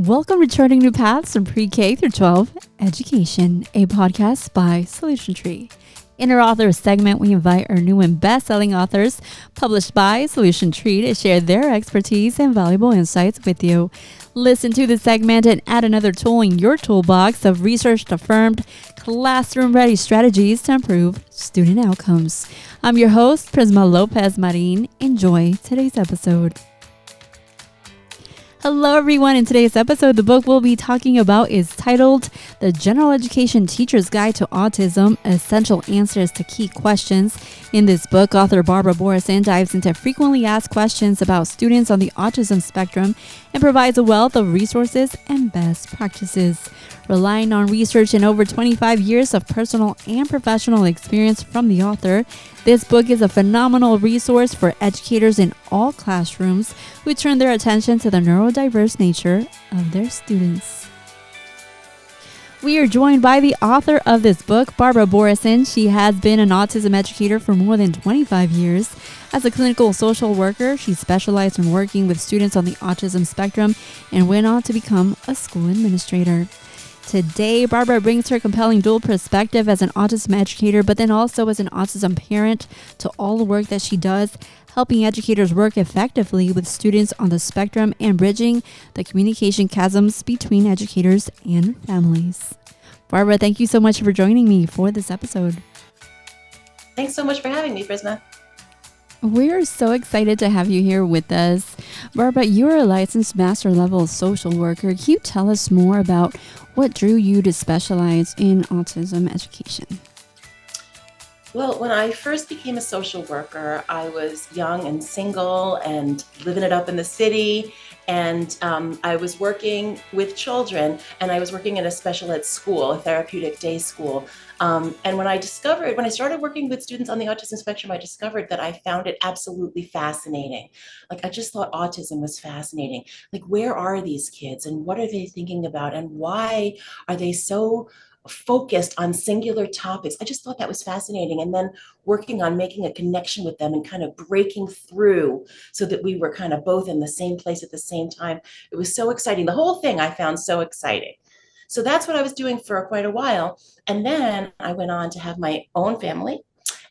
Welcome to Charting New Paths from Pre-K through 12 Education, a podcast by Solution Tree. In our author segment, we invite our new and best-selling authors published by Solution Tree to share their expertise and valuable insights with you. Listen to the segment and add another tool in your toolbox of research-affirmed, classroom-ready strategies to improve student outcomes. I'm your host, Prisma Lopez Marin. Enjoy today's episode. Hello everyone. In today's episode, the book we'll be talking about is titled The General Education Teacher's Guide to Autism, Essential Answers to Key Questions. In this book, author Barbara Boroson dives into frequently asked questions about students on the autism spectrum and provides a wealth of resources and best practices. Relying on research and over 25 years of personal and professional experience from the author, this book is a phenomenal resource for educators in all classrooms who turn their attention to the neurodiverse nature of their students. We are joined by the author of this book, Barbara Boroson. She has been an autism educator for more than 25 years. As a clinical social worker, she specialized in working with students on the autism spectrum and went on to become a school administrator. Today, Barbara brings her compelling dual perspective as an autism educator, but then also as an autism parent to all the work that she does, helping educators work effectively with students on the spectrum and bridging the communication chasms between educators and families. Barbara, thank you so much for joining me for this episode. Thanks so much for having me, Prisma. We're so excited to have you here with us. Barbara, you're a licensed master level social worker. Can you tell us more about what drew you to specialize in autism education? Well, when I first became a social worker, I was young and single and living it up in the city. And I was working with children, and I was working in a special ed school, a therapeutic day school. And when I started working with students on the autism spectrum, I discovered that I found it absolutely fascinating. Like, I just thought autism was fascinating. Like, where are these kids and what are they thinking about? And why are they so focused on singular topics? I just thought that was fascinating. And then working on making a connection with them and kind of breaking through so that we were kind of both in the same place at the same time. It was so exciting. The whole thing I found so exciting. So that's what I was doing for quite a while. And then I went on to have my own family.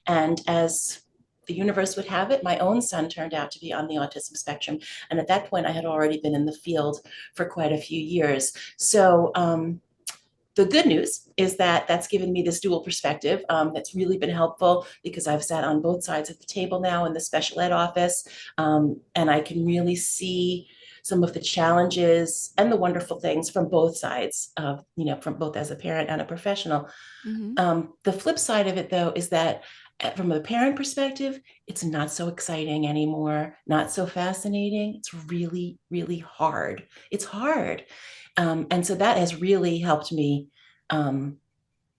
And as the universe would have it, my own son turned out to be on the autism spectrum. And at that point, I had already been in the field for quite a few years. So the good news is that that's given me this dual perspective that's really been helpful, because I've sat on both sides of the table now in the special ed office, and I can really see some of the challenges and the wonderful things from both sides of, from both as a parent and a professional. Mm-hmm. The flip side of it, though, is that from a parent perspective, it's not so exciting anymore, not so fascinating. It's really, really hard. It's hard. And so that has really helped me to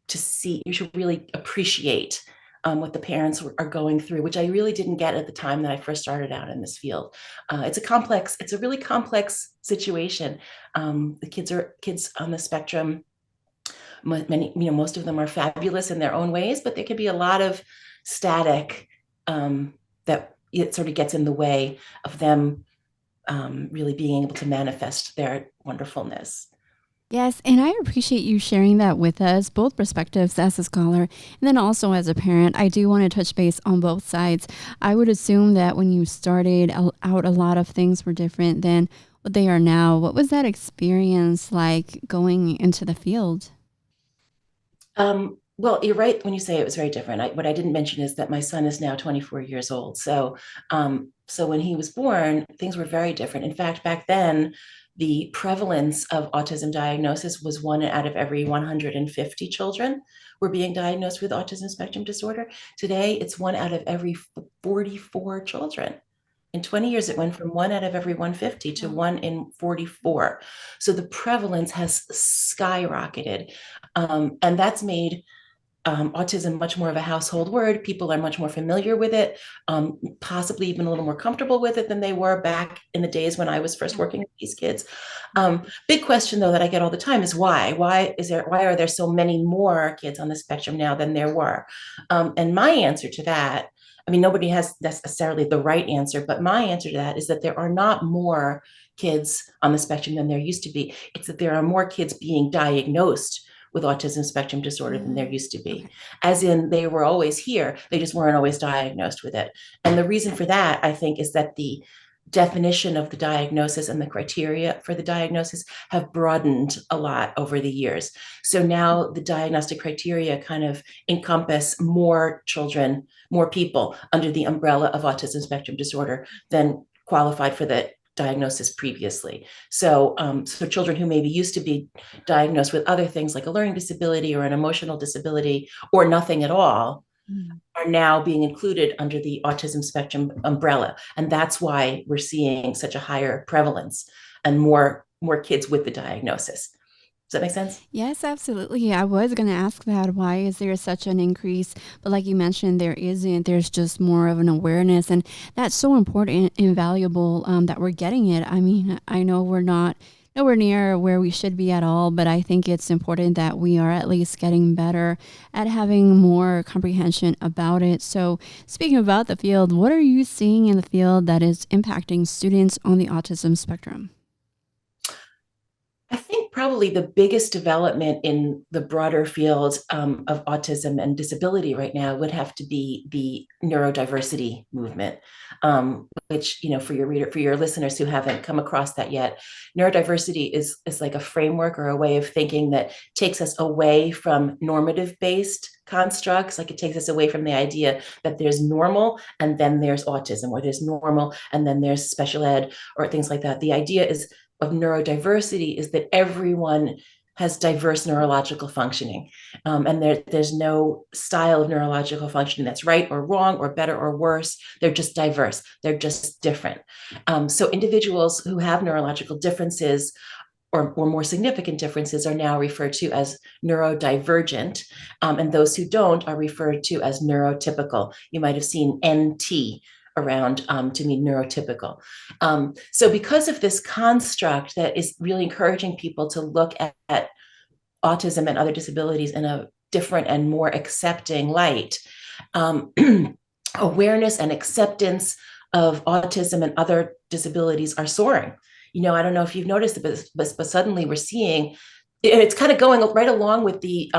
see, you should really appreciate what the parents are going through, which I really didn't get at the time that I first started out in this field. It's a really complex situation. The kids on the spectrum. Most of them are fabulous in their own ways, but there can be a lot of static that it sort of gets in the way of them really being able to manifest their wonderfulness. Yes, and I appreciate you sharing that with us, both perspectives as a scholar and then also as a parent. I do want to touch base on both sides. I would assume that when you started out, a lot of things were different than what they are now. What was that experience like going into the field? Well, you're right when you say it was very different. What I didn't mention is that my son is now 24 years old. So when he was born, things were very different. In fact, back then, the prevalence of autism diagnosis was 1 out of every 150 children were being diagnosed with autism spectrum disorder. Today, it's 1 out of every 44 children. In 20 years, it went from 1 out of every 150 to 1 in 44. So the prevalence has skyrocketed. And that's made autism much more of a household word. People are much more familiar with it, possibly even a little more comfortable with it than they were back in the days when I was first working with these kids. Big question, though, that I get all the time is why? Why are there so many more kids on the spectrum now than there were? And my answer to that, I mean, nobody has necessarily the right answer, but my answer to that is that there are not more kids on the spectrum than there used to be. It's that there are more kids being diagnosed with autism spectrum disorder than there used to be. Okay. As in, they were always here, they just weren't always diagnosed with it. And the reason for that, I think, is that the definition of the diagnosis and the criteria for the diagnosis have broadened a lot over the years. So now the diagnostic criteria kind of encompass more children, more people under the umbrella of autism spectrum disorder than qualified for the diagnosis previously. So children who maybe used to be diagnosed with other things like a learning disability or an emotional disability or nothing at all are now being included under the autism spectrum umbrella. And that's why we're seeing such a higher prevalence and more kids with the diagnosis. Does that make sense? Yes, absolutely. I was going to ask that. Why is there such an increase? But like you mentioned, there isn't. There's just more of an awareness. And that's so important and valuable that we're getting it. I mean, I know we're not nowhere near where we should be at all, but I think it's important that we are at least getting better at having more comprehension about it. So speaking about the field, what are you seeing in the field that is impacting students on the autism spectrum? I think probably the biggest development in the broader field of autism and disability right now would have to be the neurodiversity movement, which, for your listeners who haven't come across that yet, neurodiversity is like a framework or a way of thinking that takes us away from normative based constructs. Like it takes us away from the idea that there's normal and then there's autism, or there's normal and then there's special ed or things like that. The idea of neurodiversity is that everyone has diverse neurological functioning. And there's no style of neurological functioning that's right or wrong or better or worse. They're just diverse. They're just different. So individuals who have neurological differences or more significant differences are now referred to as neurodivergent. And those who don't are referred to as neurotypical. You might have seen NT around to mean neurotypical. So because of this construct that is really encouraging people to look at autism and other disabilities in a different and more accepting light, awareness and acceptance of autism and other disabilities are soaring. I don't know if you've noticed it, but suddenly we're seeing, and it's kind of going right along with the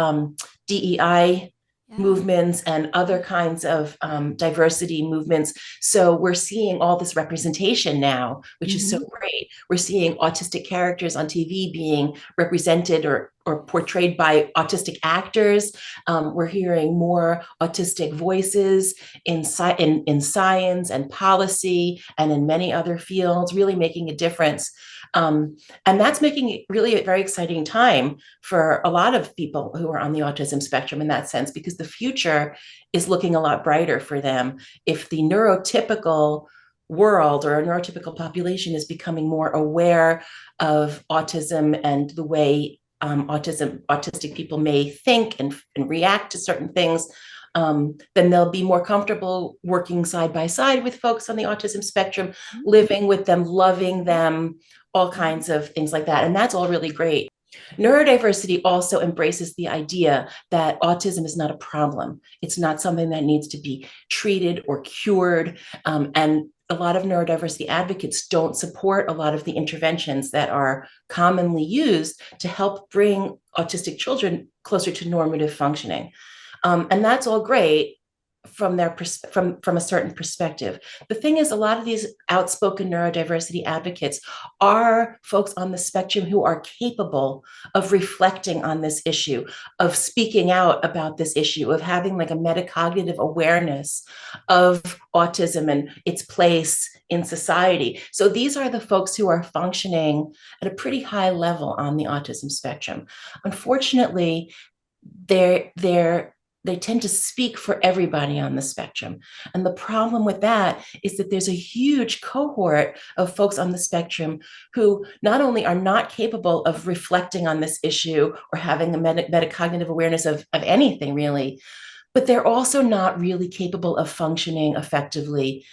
DEI movements and other kinds of diversity movements. So we're seeing all this representation now, which is so great. We're seeing autistic characters on TV being represented or portrayed by autistic actors. We're hearing more autistic voices in science and policy and in many other fields, really making a difference. And that's making it really a very exciting time for a lot of people who are on the autism spectrum in that sense, because the future is looking a lot brighter for them if the neurotypical world or a neurotypical population is becoming more aware of autism and the way autistic people may think and react to certain things. Then they'll be more comfortable working side by side with folks on the autism spectrum, living with them, loving them, all kinds of things like that. And that's all really great. Neurodiversity also embraces the idea that autism is not a problem. It's not something that needs to be treated or cured. And a lot of neurodiversity advocates don't support a lot of the interventions that are commonly used to help bring autistic children closer to normative functioning. And that's all great from a certain perspective. The thing is, a lot of these outspoken neurodiversity advocates are folks on the spectrum who are capable of reflecting on this issue, of speaking out about this issue, of having like a metacognitive awareness of autism and its place in society. So these are the folks who are functioning at a pretty high level on the autism spectrum. Unfortunately, they tend to speak for everybody on the spectrum. And the problem with that is that there's a huge cohort of folks on the spectrum who not only are not capable of reflecting on this issue or having a metacognitive awareness of anything really, but they're also not really capable of functioning effectively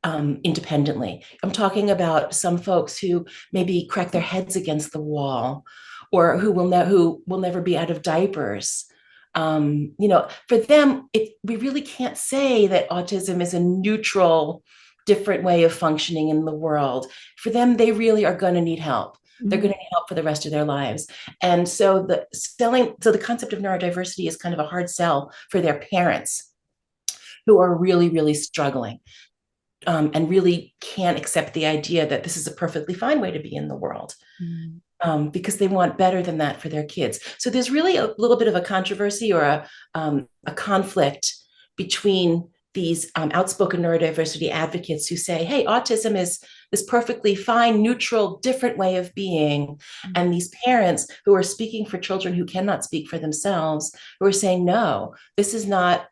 independently. I'm talking about some folks who maybe crack their heads against the wall, or who will never be out of diapers. For them, we really can't say that autism is a neutral different way of functioning in the world, for them, they really are going to need help. They're going to need help for the rest of their lives. And so the concept of neurodiversity is kind of a hard sell for their parents who are really, really struggling. And really can't accept the idea that this is a perfectly fine way to be in the world. Because they want better than that for their kids. So there's really a little bit of a controversy or a conflict between these outspoken neurodiversity advocates who say, hey, autism is this perfectly fine, neutral, different way of being. And these parents who are speaking for children who cannot speak for themselves, who are saying, no, this is not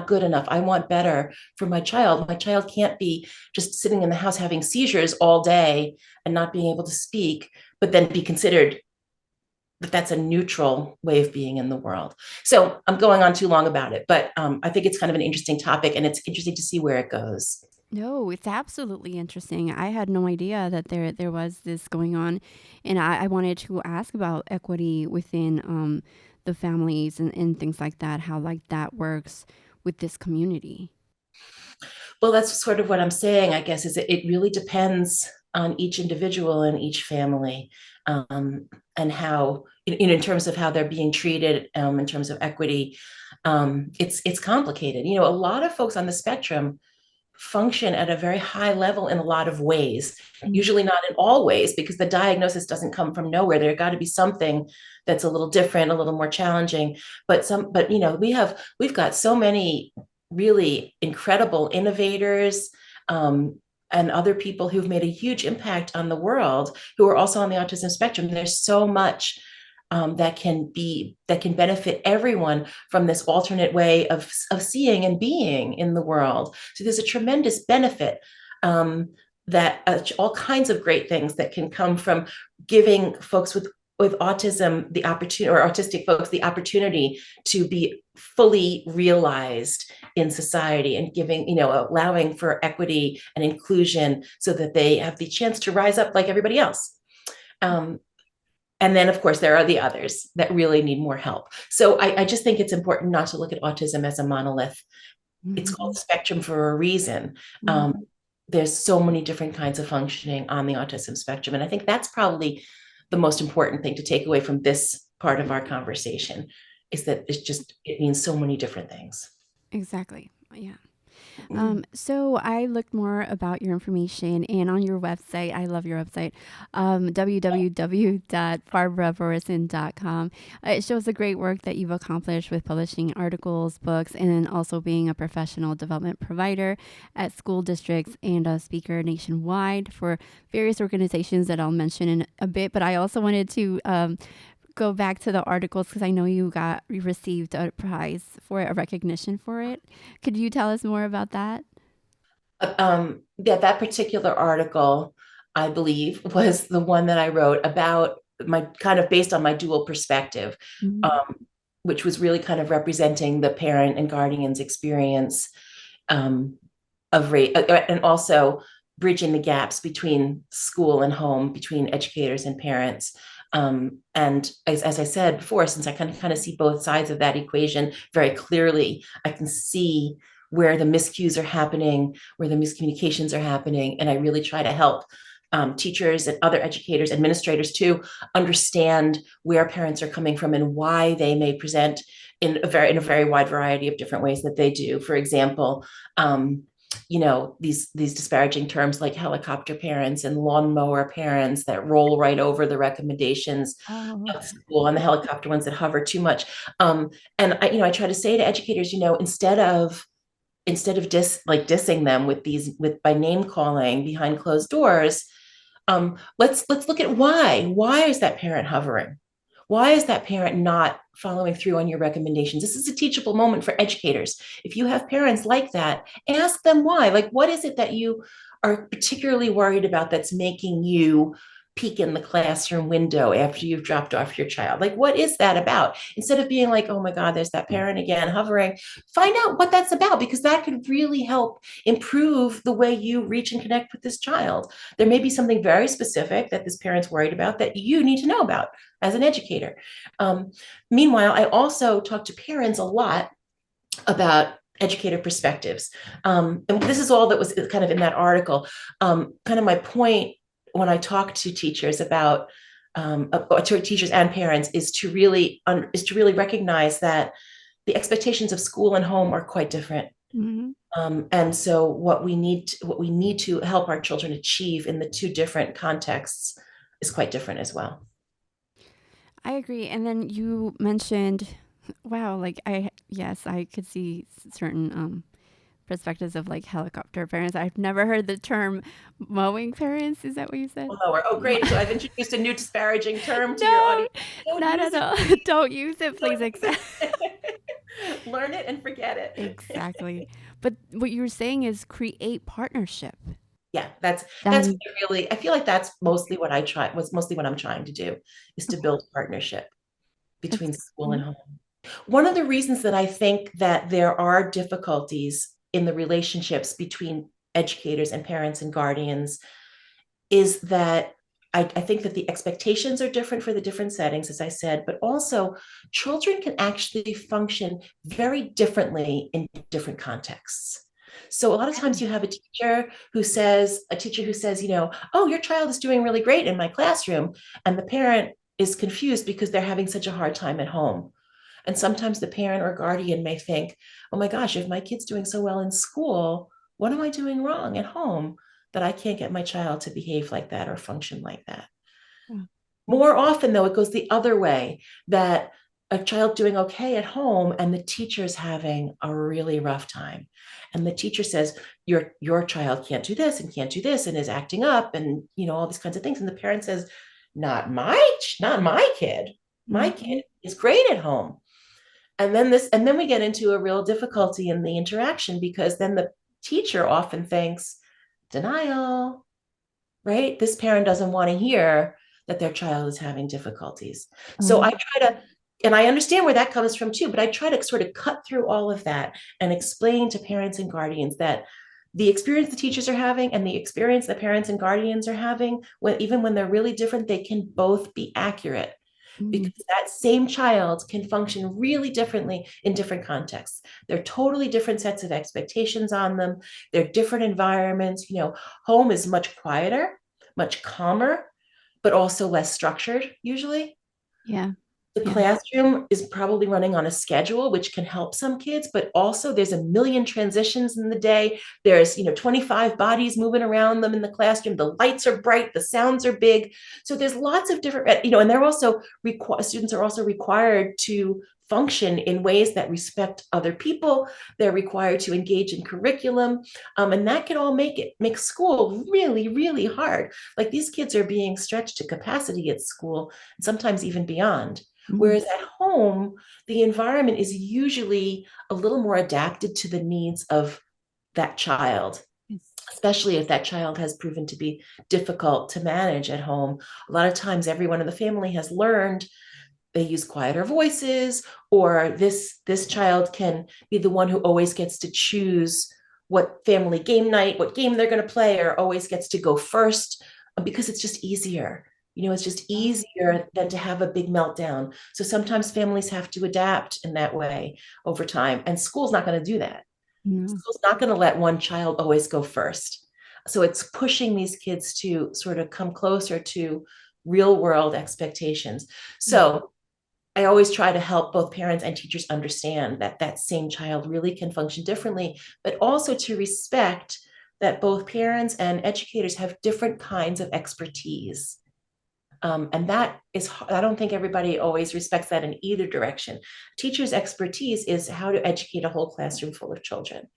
good enough. I want better for my child. My child can't be just sitting in the house having seizures all day and not being able to speak, but then be considered that that's a neutral way of being in the world. So I'm going on too long about it, but I think it's kind of an interesting topic, and it's interesting to see where it goes. No, it's absolutely interesting. I had no idea that there was this going on, and I wanted to ask about equity within the families and things like that, how like that works with this community. Well, that's sort of what I'm saying, I guess, is it really depends on each individual and each family, and how, in terms of how they're being treated, in terms of equity. It's complicated. A lot of folks on the spectrum function at a very high level in a lot of ways, usually not in all ways, because the diagnosis doesn't come from nowhere. There got to be something that's a little different, a little more challenging. But we've got so many really incredible innovators, and other people who've made a huge impact on the world who are also on the autism spectrum. There's so much that can benefit everyone from this alternate way of seeing and being in the world. So there's a tremendous benefit, that all kinds of great things that can come from giving folks with autism the opportunity, or autistic folks the opportunity, to be fully realized in society, and allowing for equity and inclusion so that they have the chance to rise up like everybody else. And then, of course, there are the others that really need more help. So I just think it's important not to look at autism as a monolith. It's called the spectrum for a reason. There's so many different kinds of functioning on the autism spectrum. And I think that's probably the most important thing to take away from this part of our conversation, is that it means so many different things. Exactly. Yeah. So I looked more about your information, and on your website, I love your website, www.barbaraboroson.com. It shows the great work that you've accomplished with publishing articles, books, and then also being a professional development provider at school districts and a speaker nationwide for various organizations that I'll mention in a bit. But I also wanted to go back to the articles, because I know you received a prize for it, a recognition for it. Could you tell us more about that? Yeah, that particular article, I believe, was the one that I wrote about my kind of based on my dual perspective, which was really kind of representing the parent and guardian's experience, of race, and also bridging the gaps between school and home, between educators and parents. And as I said before, since I kind of see both sides of that equation very clearly, I can see where the miscues are happening, where the miscommunications are happening, and I really try to help teachers and other educators, administrators too, understand where parents are coming from and why they may present in a very wide variety of different ways that they do. For example, these disparaging terms like helicopter parents and lawnmower parents that roll right over the recommendations of school, and the helicopter ones that hover too much. And I try to say to educators, instead of dissing them by name calling behind closed doors, let's look at why is that parent hovering? Why is that parent not following through on your recommendations? This is a teachable moment for educators. If you have parents like that, ask them why. Like, what is it that you are particularly worried about that's making you peek in the classroom window after you've dropped off your child? Like, what is that about? Instead of being like, oh my God, there's that parent again hovering, find out what that's about, because that could really help improve the way you reach and connect with this child. There may be something very specific that this parent's worried about that you need to know about as an educator. Meanwhile, I also talk to parents a lot about educator perspectives. And this is all that was kind of in that article. Kind of my point when I talk to teachers about to teachers and parents is to really recognize that the expectations of school and home are quite different. Mm-hmm. And so what we need to help our children achieve in the two different contexts is quite different as well. I agree. And then you mentioned, wow, like yes, I could see certain perspectives of like helicopter parents. I've never heard the term mowing parents. Is that what you said? Oh, great. So I've introduced a new disparaging term to your No, audience. Don't not use at all. it. Don't use it, please. Learn it and forget it. Exactly. But what you were saying is create partnership. Yeah, that's That is really, I feel like that's mostly what I'm trying to do, is to build partnership between school and home. One of the reasons that I think that there are difficulties in the relationships between educators and parents and guardians is that I think that the expectations are different for the different settings, as I said, but also children can actually function very differently in different contexts. So a lot of times you have a teacher who says, oh, your child is doing really great in my classroom. And the parent is confused because they're having such a hard time at home. And sometimes the parent or guardian may think, oh my gosh, if my kid's doing so well in school, what am I doing wrong at home that I can't get my child to behave like that or function like that? Yeah. More often, though, it goes the other way, that a child doing okay at home and the teacher's having a really rough time. And the teacher says, your child can't do this and can't do this and is acting up and, all these kinds of things. And the parent says, not my kid. My kid is great at home. And then we get into a real difficulty in the interaction, because then the teacher often thinks, denial, right? This parent doesn't want to hear that their child is having difficulties. So I try to, and I understand where that comes from too, but I try to sort of cut through all of that and explain to parents and guardians that the experience the teachers are having and the experience the parents and guardians are having, even when they're really different, they can both be accurate. Because that same child can function really differently in different contexts. They're totally different sets of expectations on them. They're different environments. Home is much quieter, much calmer, but also less structured usually. Yeah. The classroom is probably running on a schedule, which can help some kids, but also there's a million transitions in the day. There's, 25 bodies moving around them in the classroom. The lights are bright, the sounds are big. So there's lots of different, and they're also students are also required to function in ways that respect other people. They're required to engage in curriculum. And that can all make school really, really hard. Like, these kids are being stretched to capacity at school, and sometimes even beyond. Whereas at home, the environment is usually a little more adapted to the needs of that child, especially if that child has proven to be difficult to manage at home. A lot of times everyone in the family has learned they use quieter voices, or this child can be the one who always gets to choose what family game night, what game they're going to play, or always gets to go first, because it's just easier. It's just easier than to have a big meltdown. So sometimes families have to adapt in that way over time. And school's not going to do that. School's not going to let one child always go first. So it's pushing these kids to sort of come closer to real world expectations. So I always try to help both parents and teachers understand that that same child really can function differently, but also to respect that both parents and educators have different kinds of expertise. And that is, I don't think everybody always respects that in either direction. Teachers' expertise is how to educate a whole classroom full of children.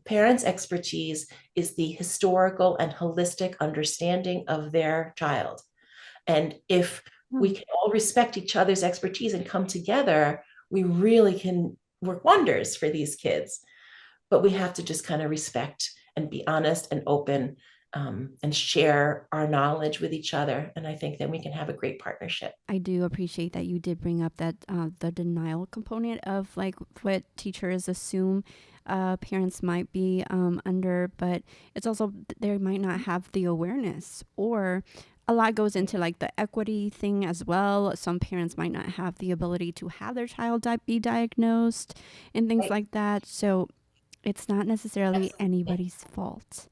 Parents' expertise is the historical and holistic understanding of their child. And if we can all respect each other's expertise and come together, we really can work wonders for these kids. But we have to just kind of respect and be honest and open, and share our knowledge with each other. And I think then we can have a great partnership. I do appreciate that you did bring up that the denial component of like what teachers assume parents might be under, but it's also they might not have the awareness, or a lot goes into like the equity thing as well. Some parents might not have the ability to have their child be diagnosed and things like that. So it's not necessarily anybody's fault.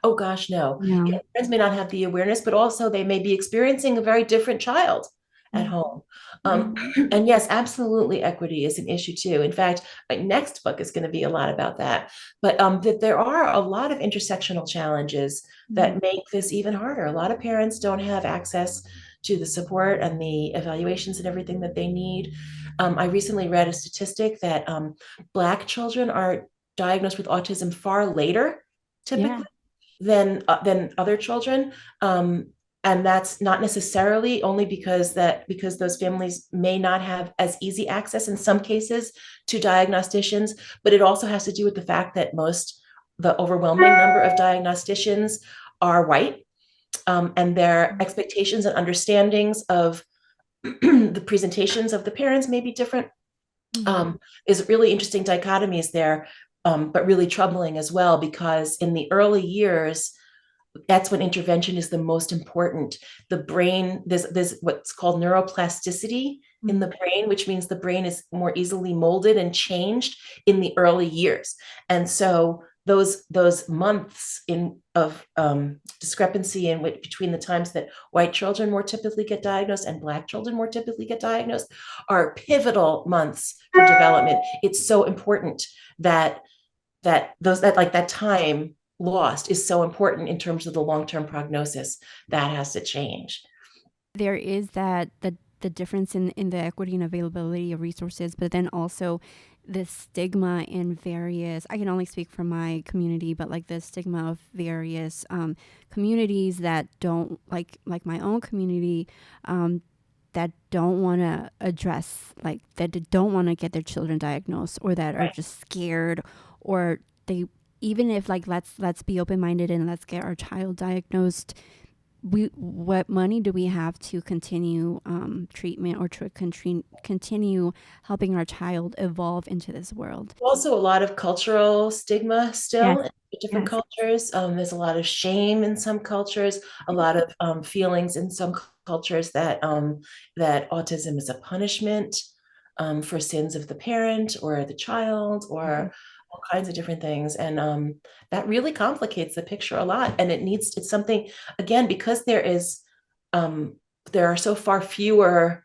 Oh gosh, no. No. Yeah, parents may not have the awareness, but also they may be experiencing a very different child at home. Mm-hmm. And yes, absolutely, equity is an issue too. In fact, my next book is going to be a lot about that. But that there are a lot of intersectional challenges that make this even harder. A lot of parents don't have access to the support and the evaluations and everything that they need. I recently read a statistic that Black children are diagnosed with autism far later, Yeah. typically than other children. And that's not necessarily only because those families may not have as easy access in some cases to diagnosticians, but it also has to do with the fact that the overwhelming number of diagnosticians are white, and their expectations and understandings of the presentations of the parents may be different. Is really interesting dichotomies there, but really troubling as well, because in the early years, that's when intervention is the most important. The brain, there's what's called neuroplasticity in the brain, which means the brain is more easily molded and changed in the early years. And so those months of discrepancy between the times that white children more typically get diagnosed and Black children more typically get diagnosed are pivotal months for development. It's so important that that time lost is so important in terms of the long-term prognosis. That has to change. There is the difference in the equity and availability of resources, but then also the stigma in various, I can only speak for my community, but like the stigma of various communities that don't like my own community, that don't want to address, like that don't want to get their children diagnosed, or that are just scared, or they, even if like let's be open-minded and let's get our child diagnosed, what money do we have to continue treatment or to continue helping our child evolve into this world? Also, a lot of cultural stigma Yes. still in different Yes. cultures. There's a lot of shame in some cultures, a lot of feelings in some cultures that autism is a punishment for sins of the parent or the child, or all kinds of different things. And that really complicates the picture a lot. And it's something, again, because there are so far fewer,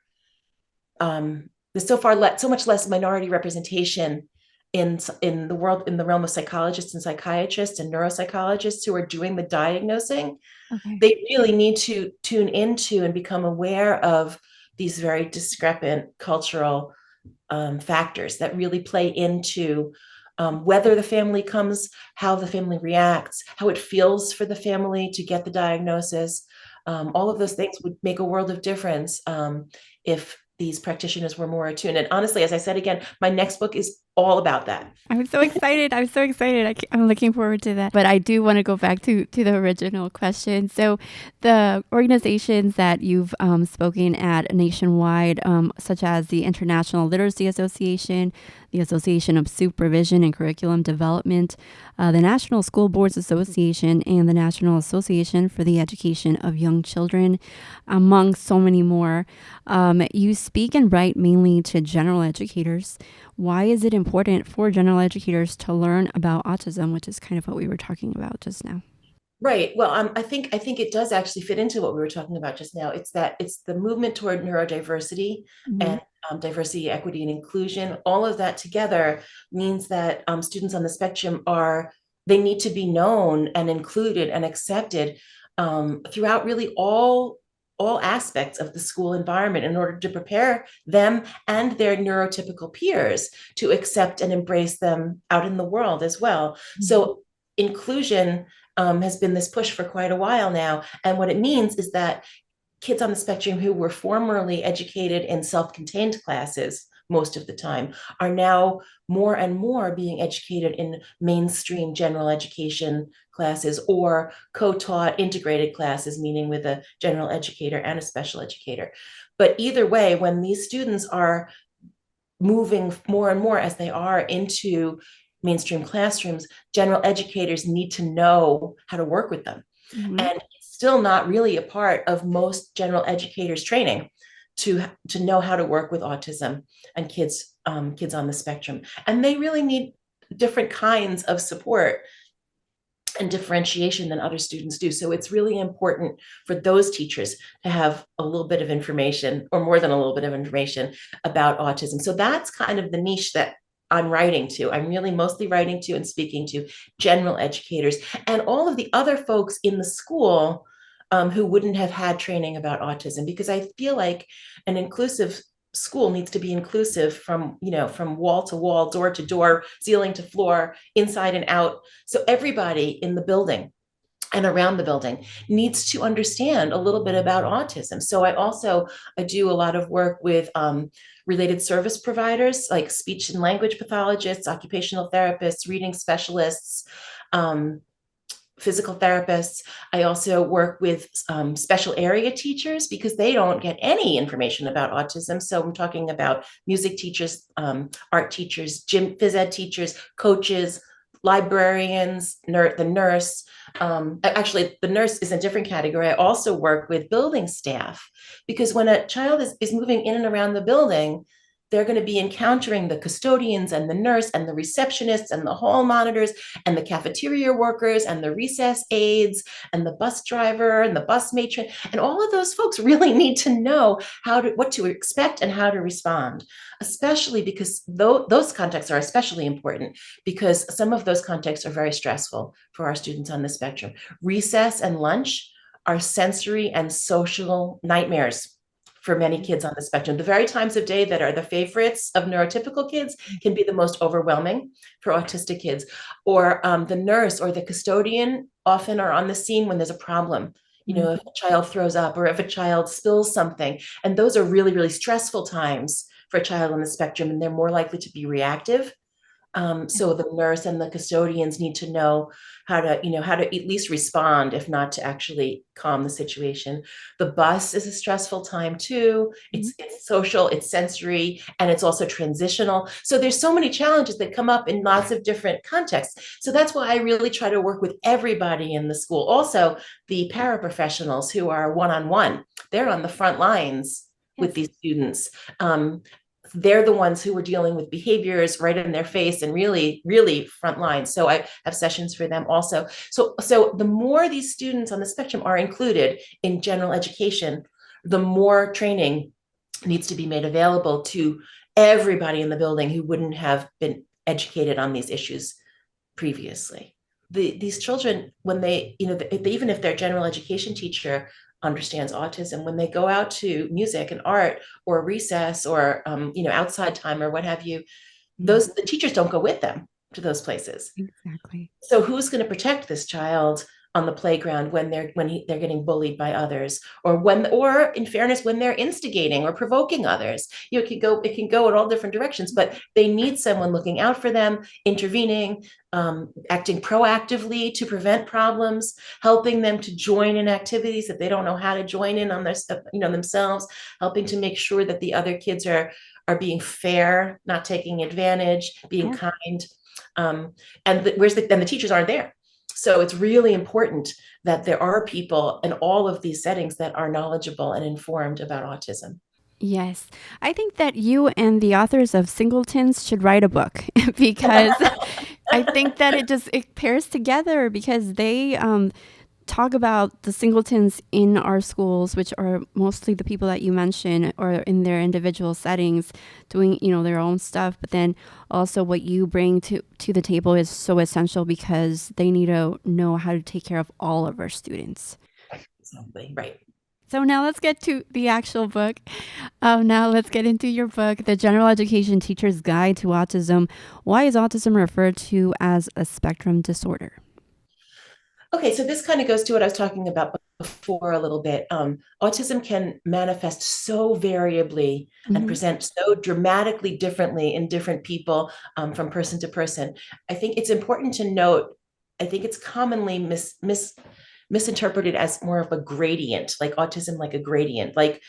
there's so much less minority representation in the world, in the realm of psychologists and psychiatrists and neuropsychologists who are doing the diagnosing. Okay. They really need to tune into and become aware of these very discrepant cultural factors that really play into whether the family comes, how the family reacts, how it feels for the family to get the diagnosis. All of those things would make a world of difference if these practitioners were more attuned. And honestly, as I said again, my next book is all about that. I'm so excited. I'm so excited. I'm looking forward to that. But I do want to go back to the original question. So the organizations that you've spoken at nationwide, such as the International Literacy Association, the Association of Supervision and Curriculum Development, the National School Boards Association, and the National Association for the Education of Young Children, among so many more, you speak and write mainly to general educators. Why is it important for general educators to learn about autism, which is kind of what we were talking about just now? Right. Well, I think it does actually fit into what we were talking about just now. It's the movement toward neurodiversity Mm-hmm. and diversity, equity, and inclusion. All of that together means that students on the spectrum they need to be known and included and accepted throughout really all aspects of the school environment in order to prepare them and their neurotypical peers to accept and embrace them out in the world as well. Mm-hmm. So inclusion has been this push for quite a while now. And what it means is that kids on the spectrum who were formerly educated in self-contained classes most of the time are now more and more being educated in mainstream general education classes or co-taught integrated classes, meaning with a general educator and a special educator. But either way, when these students are moving more and more as they are into mainstream classrooms, general educators need to know how to work with them. Mm-hmm. And it's still not really a part of most general educators training to know how to work with autism and kids on the spectrum. And they really need different kinds of support and differentiation than other students do. So it's really important for those teachers to have a little bit of information, or more than a little bit of information, about autism. So that's kind of the niche that I'm writing to. I'm really mostly writing to and speaking to general educators and all of the other folks in the school who wouldn't have had training about autism, because I feel like an inclusive school needs to be inclusive from, from wall to wall, door to door, ceiling to floor, inside and out. So everybody in the building and around the building needs to understand a little bit about autism. So I do a lot of work with related service providers like speech and language pathologists, occupational therapists, reading specialists, physical therapists. I also work with special area teachers because they don't get any information about autism. So I'm talking about music teachers, art teachers, phys ed teachers, coaches, librarians, the nurse. Actually, the nurse is a different category. I also work with building staff because when a child is moving in and around the building, they're going to be encountering the custodians and the nurse and the receptionists and the hall monitors and the cafeteria workers and the recess aides and the bus driver and the bus matron. And all of those folks really need to know what to expect and how to respond, especially because those contexts are especially important because some of those contexts are very stressful for our students on the spectrum. Recess and lunch are sensory and social nightmares for many kids on the spectrum. The very times of day that are the favorites of neurotypical kids can be the most overwhelming for autistic kids. Or the nurse or the custodian often are on the scene when there's a problem. If a child throws up or if a child spills something. And those are really, really stressful times for a child on the spectrum, and they're more likely to be reactive. So the nurse and the custodians need to know how to at least respond, if not to actually calm the situation. The bus is a stressful time too. It's social, it's sensory, and it's also transitional. So there's so many challenges that come up in lots of different contexts. So that's why I really try to work with everybody in the school. Also, the paraprofessionals who are one-on-one, they're on the front lines with these students. They're the ones who were dealing with behaviors right in their face and really, really front lines. So I have sessions for them also. So the more these students on the spectrum are included in general education, the more training needs to be made available to everybody in the building who wouldn't have been educated on these issues previously. These children, when even if their general education teacher understands autism, when they go out to music and art or recess or outside time or what have you, the teachers don't go with them to those places. Exactly. So who's going to protect this child on the playground when they're getting bullied by others, or in fairness, when they're instigating or provoking others? It can go in all different directions, but they need someone looking out for them, intervening, acting proactively to prevent problems, helping them to join in activities that they don't know how to join in on themselves, helping to make sure that the other kids are being fair, not taking advantage, being kind. And the teachers aren't there. So it's really important that there are people in all of these settings that are knowledgeable and informed about autism. Yes. I think that you and the authors of Singletons should write a book because I think that it pairs together because they talk about the singletons in our schools, which are mostly the people that you mentioned or in their individual settings doing, their own stuff. But then also what you bring to the table is so essential because they need to know how to take care of all of our students. Exactly. Right. So now let's get to the actual book. Now let's get into your book, The General Education Teacher's Guide to Autism. Why is autism referred to as a spectrum disorder? Okay, so this kind of goes to what I was talking about before a little bit. Autism can manifest so variably and present so dramatically differently in different people from person to person. I think it's important to note, I think it's commonly misinterpreted as more of a gradient, like autism like a gradient. Like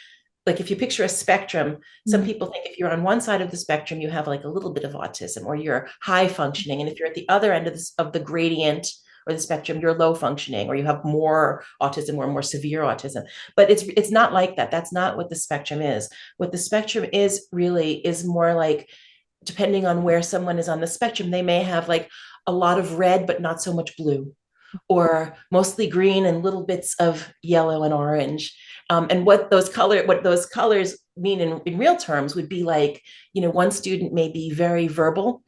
if you picture a spectrum, some people think if you're on one side of the spectrum, you have like a little bit of autism or you're high functioning. And if you're at the other end of the gradient or the spectrum, you're low functioning or you have more autism or more severe autism. But it's not like that. That's not what the spectrum is. What the spectrum is really is more like depending on where someone is on the spectrum, they may have like a lot of red, but not so much blue, or mostly green and little bits of yellow and orange. And what those colors mean in real terms would be like, one student may be very verbal,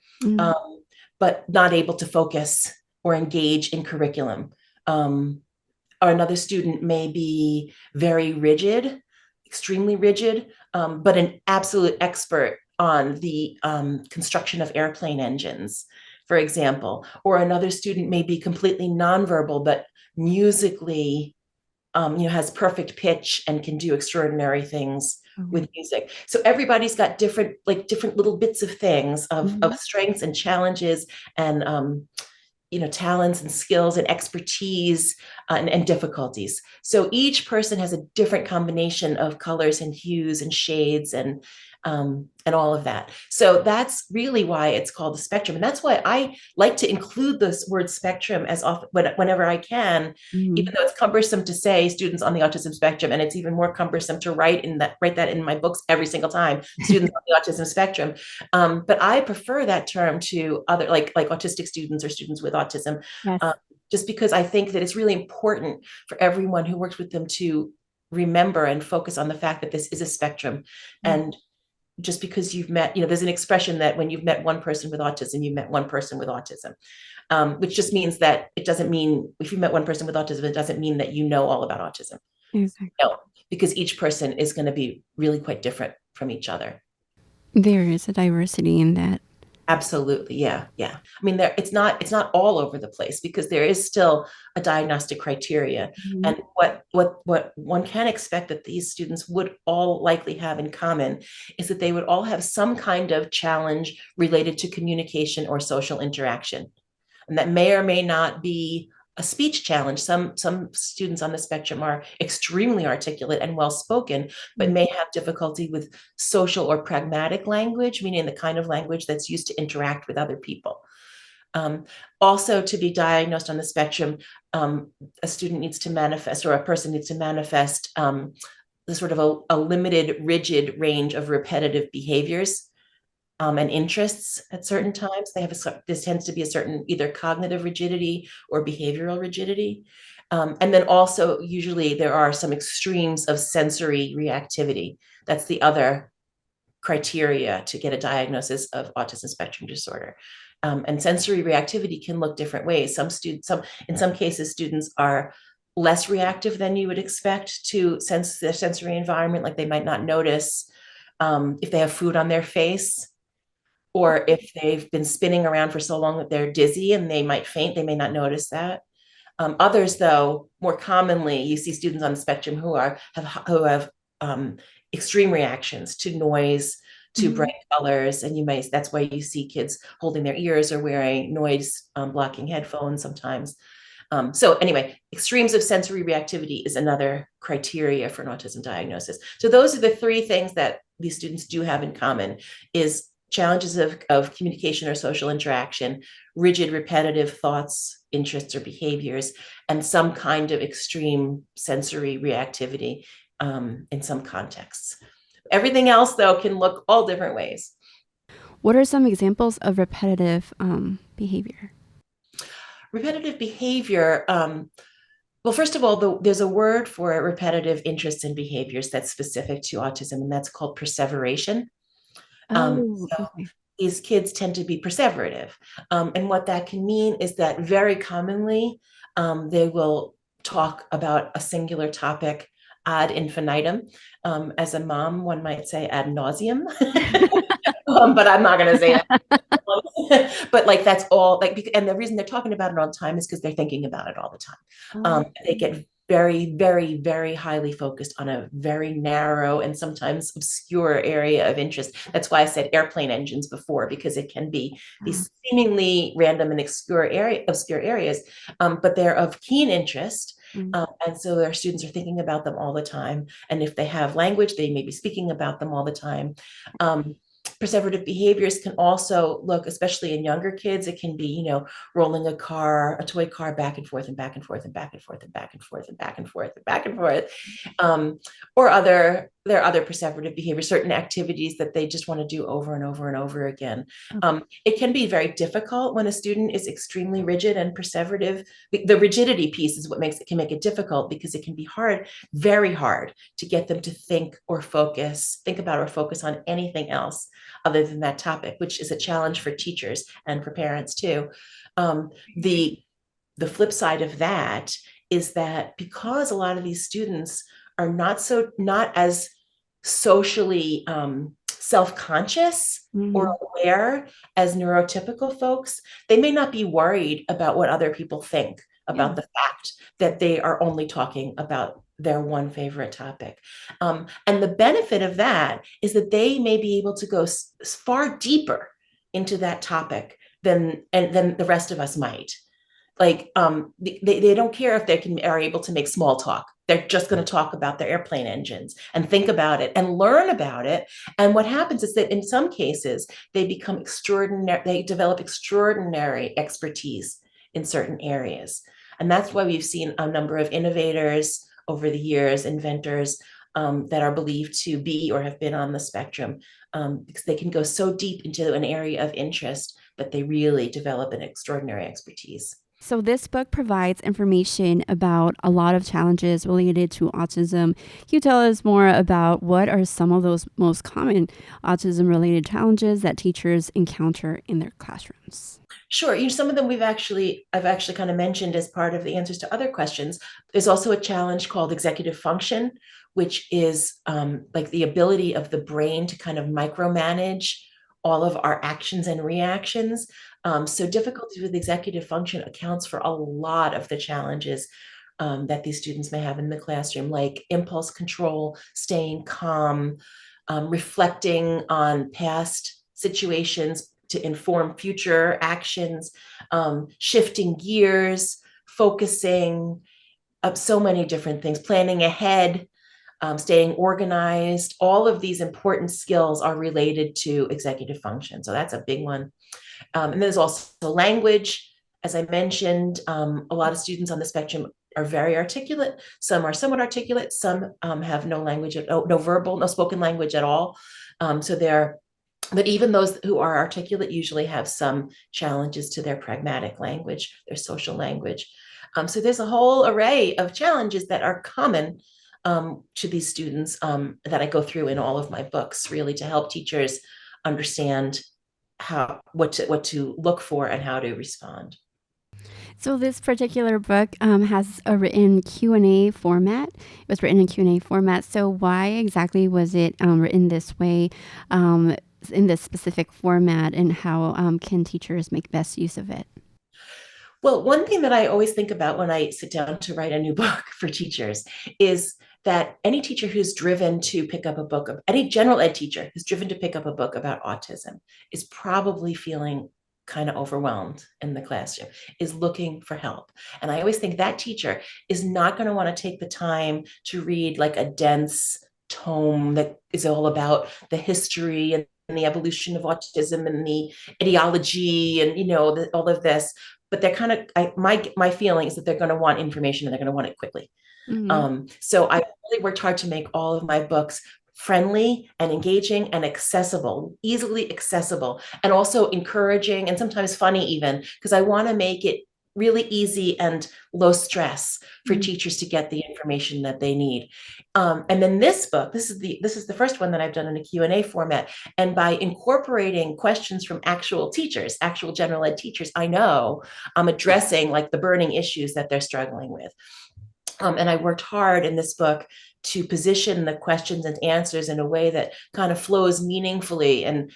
but not able to focus or engage in curriculum. Or another student may be very rigid, extremely rigid, but an absolute expert on the construction of airplane engines, for example. Or another student may be completely nonverbal, but musically, has perfect pitch and can do extraordinary things with music. So everybody's got different little bits of things of strengths and challenges and talents and skills and expertise and difficulties. So each person has a different combination of colors and hues and shades and all of that. So that's really why it's called the spectrum. And that's why I like to include this word spectrum as often whenever I can, even though it's cumbersome to say students on the autism spectrum, and it's even more cumbersome to write that in my books every single time, students on the autism spectrum. But I prefer that term to other like autistic students or students with autism, just because I think that it's really important for everyone who works with them to remember and focus on the fact that this is a spectrum. And just because you've met, there's an expression that when you've met one person with autism, you've met one person with autism, which just means that it doesn't mean if you met one person with autism, it doesn't mean that you know all about autism. Exactly. No, because each person is going to be really quite different from each other. There is a diversity in that. Absolutely. Yeah. I mean, it's not all over the place because there is still a diagnostic criteria. And what one can expect that these students would all likely have in common is that they would all have some kind of challenge related to communication or social interaction. And that may or may not be a speech challenge. Some students on the spectrum are extremely articulate and well-spoken, but may have difficulty with social or pragmatic language, meaning the kind of language that's used to interact with other people. Also, to be diagnosed on the spectrum, a student needs to manifest, or a person needs to manifest the sort of a limited, rigid range of repetitive behaviors and interests at certain times. This tends to be a certain either cognitive rigidity or behavioral rigidity. And then also usually there are some extremes of sensory reactivity. That's the other criteria to get a diagnosis of autism spectrum disorder. And sensory reactivity can look different ways. In some cases, students are less reactive than you would expect to sense their sensory environment. Like they might not notice if they have food on their face, or if they've been spinning around for so long that they're dizzy and they might faint, they may not notice that. Others, though, more commonly, you see students on the spectrum who have extreme reactions to noise, to bright colors, and that's why you see kids holding their ears or wearing noise blocking headphones sometimes. So anyway, extremes of sensory reactivity is another criteria for an autism diagnosis. So those are the three things that these students do have in common: is challenges of communication or social interaction, rigid, repetitive thoughts, interests, or behaviors, and some kind of extreme sensory reactivity in some contexts. Everything else, though, can look all different ways. What are some examples of repetitive behavior? Repetitive behavior, well, first of all, there's a word for repetitive interests and behaviors that's specific to autism, and that's called perseveration. These kids tend to be perseverative. And what that can mean is that very commonly they will talk about a singular topic ad infinitum. As a mom, one might say ad nauseum, but I'm not going to say that. But like that's all and the reason they're talking about it all the time is because they're thinking about it all the time. They get very, very, very highly focused on a very narrow and sometimes obscure area of interest. That's why I said airplane engines before, because it can be these seemingly random and obscure areas, but they're of keen interest. And so their students are thinking about them all the time. And if they have language, they may be speaking about them all the time. Perseverative behaviors can also look, especially in younger kids, it can be, rolling a toy car back and forth and back and forth and back and forth and back and forth and back and forth and back and forth, or other there are other perseverative behaviors, certain activities that they just want to do over and over and over again. It can be very difficult when a student is extremely rigid and perseverative. The rigidity piece is what can make it difficult, because it can be hard, very hard, to get them to think about or focus on anything else other than that topic, which is a challenge for teachers and for parents too. The flip side of that is that because a lot of these students are not as socially self-conscious or aware as neurotypical folks, they may not be worried about what other people think about the fact that they are only talking about their one favorite topic. And the benefit of that is that they may be able to go far deeper into that topic than the rest of us might. Like they don't care if they are able to make small talk. They're just going to talk about their airplane engines and think about it and learn about it. And what happens is that in some cases, they develop extraordinary expertise in certain areas. And that's why we've seen a number of innovators over the years, inventors, that are believed to be or have been on the spectrum, because they can go so deep into an area of interest that they really develop an extraordinary expertise. So this book provides information about a lot of challenges related to autism. Can you tell us more about what are some of those most common autism-related challenges that teachers encounter in their classrooms? Sure. Some of them I've actually kind of mentioned as part of the answers to other questions. There's also a challenge called executive function, which is like the ability of the brain to kind of micromanage all of our actions and reactions. So difficulties with executive function accounts for a lot of the challenges that these students may have in the classroom, like impulse control, staying calm, reflecting on past situations to inform future actions, shifting gears, focusing, so many different things, planning ahead, staying organized. All of these important skills are related to executive function. So that's a big one. And there's also language. As I mentioned, a lot of students on the spectrum are very articulate. Some are somewhat articulate. Some have no language, no spoken language at all. But even those who are articulate usually have some challenges to their pragmatic language, their social language. So there's a whole array of challenges that are common to these students that I go through in all of my books, really to help teachers understand what to look for and how to respond. So this particular book has a written Q&A format. It was written in Q&A format. So why exactly was it written this way, in this specific format, and how can teachers make best use of it? Well, one thing that I always think about when I sit down to write a new book for teachers is that any teacher who's driven to pick up a book, any general ed teacher who's driven to pick up a book about autism is probably feeling kind of overwhelmed in the classroom, is looking for help. And I always think that teacher is not going to want to take the time to read like a dense tome that is all about the history and the evolution of autism and the etiology and, all of this. But they're kind of, my feeling is that they're going to want information and they're going to want it quickly. So I really worked hard to make all of my books friendly and engaging and accessible, easily accessible, and also encouraging and sometimes funny even, because I want to make it really easy and low stress for teachers to get the information that they need. And then this book, this is the first one that I've done in a Q&A format. And by incorporating questions from actual teachers, actual general ed teachers, I know I'm addressing like the burning issues that they're struggling with. And I worked hard in this book to position the questions and answers in a way that kind of flows meaningfully and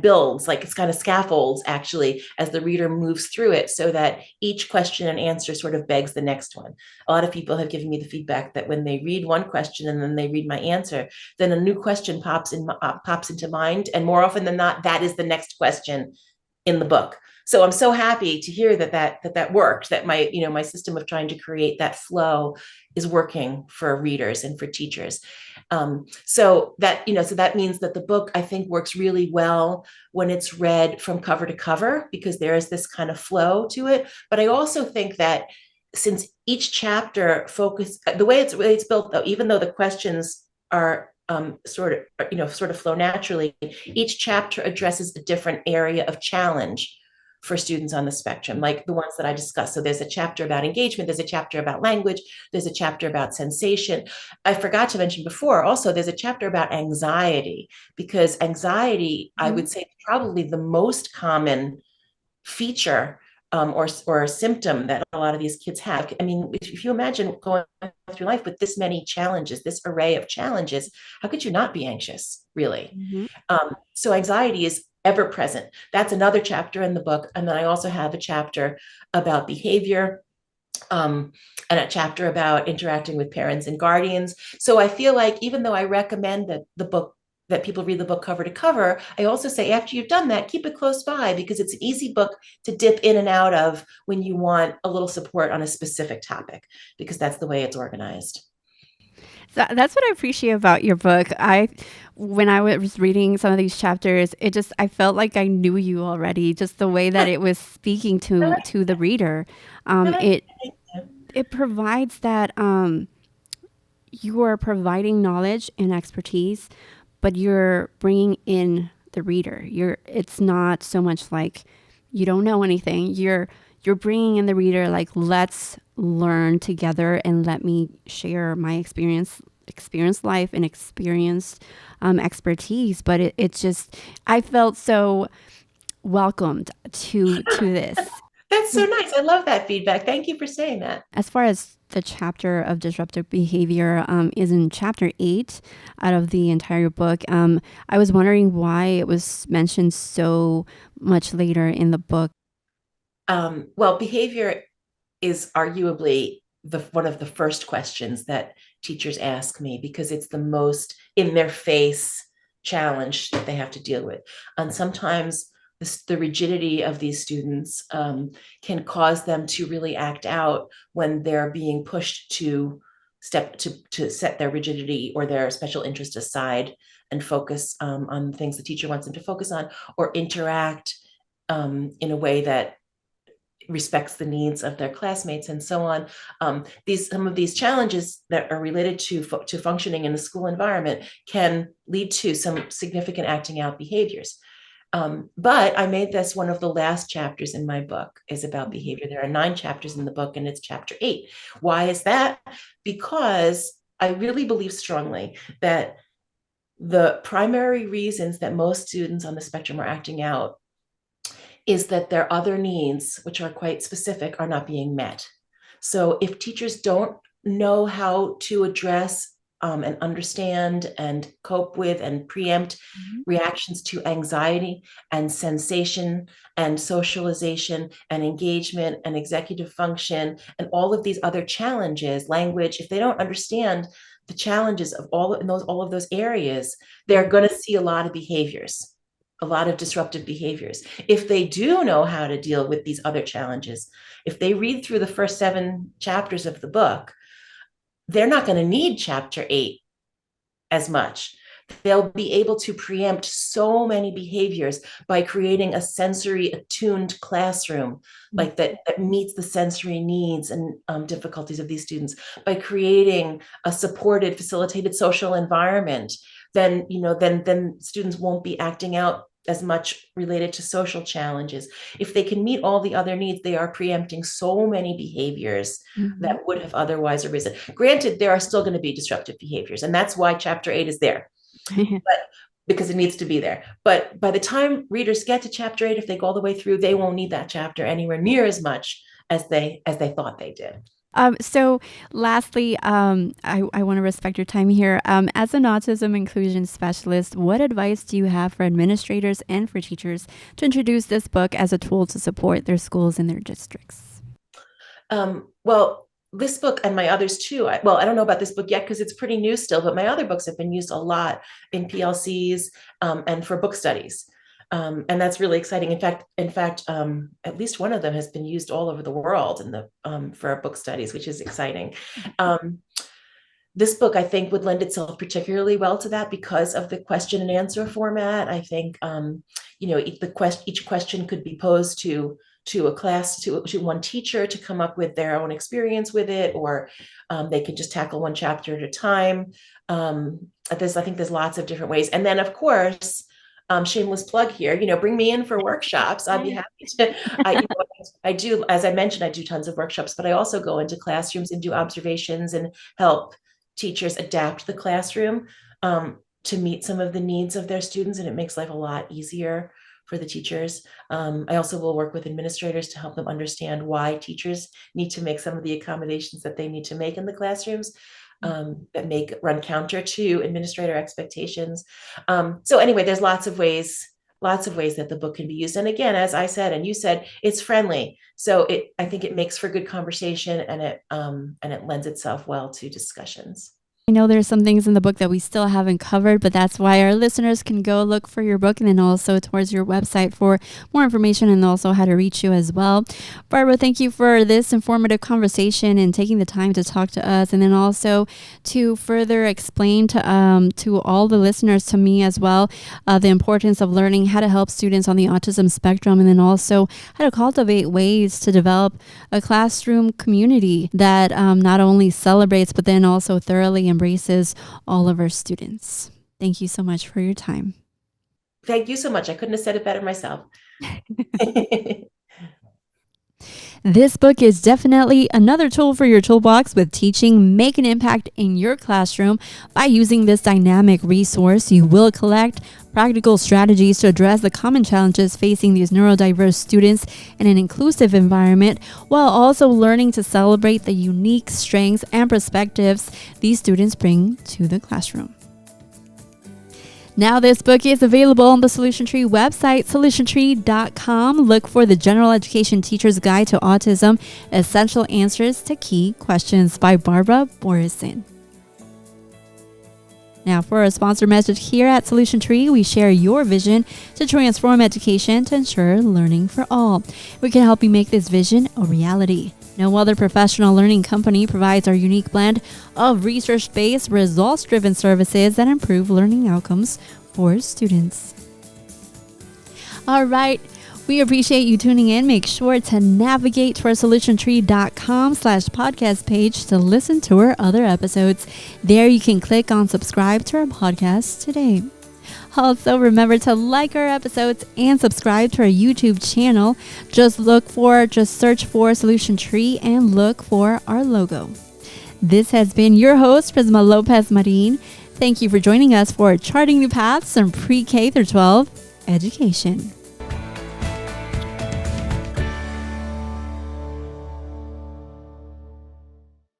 builds, like it's kind of scaffolds actually as the reader moves through it, so that each question and answer sort of begs the next one. A lot of people have given me the feedback that when they read one question and then they read my answer, then a new question pops into mind, and more often than not, that is the next question in the book. So I'm so happy to hear that worked, that my system of trying to create that flow is working for readers and for teachers. So that means that the book, I think, works really well when it's read from cover to cover, because there is this kind of flow to it. But I also think that since each chapter the way it's built, though, even though the questions are sort of flow naturally. Each chapter addresses a different area of challenge for students on the spectrum, like the ones that I discussed. So there's a chapter about engagement, there's a chapter about language, there's a chapter about sensation. I forgot to mention before, also, there's a chapter about anxiety, because anxiety, I would say, probably the most common feature or a symptom that a lot of these kids have. I mean, if you imagine going through life with this many challenges, this array of challenges, how could you not be anxious, really? So anxiety is ever present. That's another chapter in the book. And then I also have a chapter about behavior, and a chapter about interacting with parents and guardians. So I feel like, even though I recommend that people read the book cover to cover, I also say, after you've done that, keep it close by, because it's an easy book to dip in and out of when you want a little support on a specific topic, because that's the way it's organized. So that's what I appreciate about your book. When I was reading some of these chapters, I felt like I knew you already, just the way that it was speaking to the reader. It provides that you are providing knowledge and expertise, but you're bringing in the reader. It's not so much like you don't know anything. You're bringing in the reader, like, let's learn together and let me share my experienced life and experienced expertise. But it's just, I felt so welcomed to this. That's so nice. I love that feedback. Thank you for saying that. As far as the chapter of disruptive behavior is in chapter 8 out of the entire book. I was wondering why it was mentioned so much later in the book. Well, behavior is arguably one of the first questions that teachers ask me, because it's the most in their face challenge that they have to deal with. And sometimes the rigidity of these students can cause them to really act out when they're being pushed to set their rigidity or their special interest aside and focus on things the teacher wants them to focus on, or interact in a way that respects the needs of their classmates and so on. Some of these challenges that are related to functioning in the school environment can lead to some significant acting out behaviors. But I made this one of the last chapters in my book is about behavior. There are 9 chapters in the book, and it's chapter 8. Why is that? Because I really believe strongly that the primary reasons that most students on the spectrum are acting out is that their other needs, which are quite specific, are not being met. So if teachers don't know how to address and understand and cope with and preempt reactions to anxiety and sensation and socialization and engagement and executive function and all of these other challenges, language, if they don't understand the challenges of all of those areas, they're going to see a lot of behaviors, a lot of disruptive behaviors. If they do know how to deal with these other challenges, if they read through the first 7 chapters of the book, they're not going to need chapter 8 as much. They'll be able to preempt so many behaviors by creating a sensory attuned classroom, like that meets the sensory needs and difficulties of these students, by creating a supported, facilitated social environment. Then students won't be acting out as much related to social challenges. If they can meet all the other needs, they are preempting so many behaviors that would have otherwise arisen. Granted, there are still going to be disruptive behaviors, and that's why chapter 8 is there, because it needs to be there. But by the time readers get to chapter 8, if they go all the way through, they won't need that chapter anywhere near as much as they thought they did. So lastly, I want to respect your time here. As an autism inclusion specialist, what advice do you have for administrators and for teachers to introduce this book as a tool to support their schools and their districts? Well, this book and my others too. I don't know about this book yet because it's pretty new still, but my other books have been used a lot in PLCs and for book studies. And that's really exciting. In fact, at least one of them has been used all over the world for book studies, which is exciting. This book, I think, would lend itself particularly well to that because of the question and answer format. I think, each question could be posed to to a class, to one teacher to come up with their own experience with it, or they can just tackle one chapter at a time. I think there's lots of different ways. And then, of course, shameless plug here, bring me in for workshops. I'd be happy to. I do, as I mentioned, I do tons of workshops, but I also go into classrooms and do observations and help teachers adapt the classroom to meet some of the needs of their students. And it makes life a lot easier for the teachers. I also will work with administrators to help them understand why teachers need to make some of the accommodations that they need to make in the classrooms that run counter to administrator expectations. So anyway, there's lots of ways that the book can be used. And again, as I said, and you said, it's friendly. So I think it makes for good conversation, and it lends itself well to discussions. I know there's some things in the book that we still haven't covered, but that's why our listeners can go look for your book and then also towards your website for more information and also how to reach you as well. Barbara, thank you for this informative conversation and taking the time to talk to us, and then also to further explain to all the listeners, to me as well, the importance of learning how to help students on the autism spectrum, and then also how to cultivate ways to develop a classroom community that not only celebrates but then also thoroughly embraces all of our students. Thank you so much for your time. Thank you so much. I couldn't have said it better myself. This book is definitely another tool for your toolbox with teaching. Make an impact in your classroom. By using this dynamic resource, you will collect practical strategies to address the common challenges facing these neurodiverse students in an inclusive environment, while also learning to celebrate the unique strengths and perspectives these students bring to the classroom. Now this book is available on the Solution Tree website, solutiontree.com. Look for the General Education Teacher's Guide to Autism, Essential Answers to Key Questions by Barbara Boroson. Now for a sponsor message here at Solution Tree, we share your vision to transform education to ensure learning for all. We can help you make this vision a reality. No other professional learning company provides our unique blend of research-based, results-driven services that improve learning outcomes for students. All right. We appreciate you tuning in. Make sure to navigate to our solutiontree.com/podcast page to listen to our other episodes. There you can click on subscribe to our podcast today. Also, remember to like our episodes and subscribe to our YouTube channel. Just search for Solution Tree and look for our logo. This has been your host, Prisma Lopez Marin. Thank you for joining us for Charting New Paths in Pre-K through 12 Education.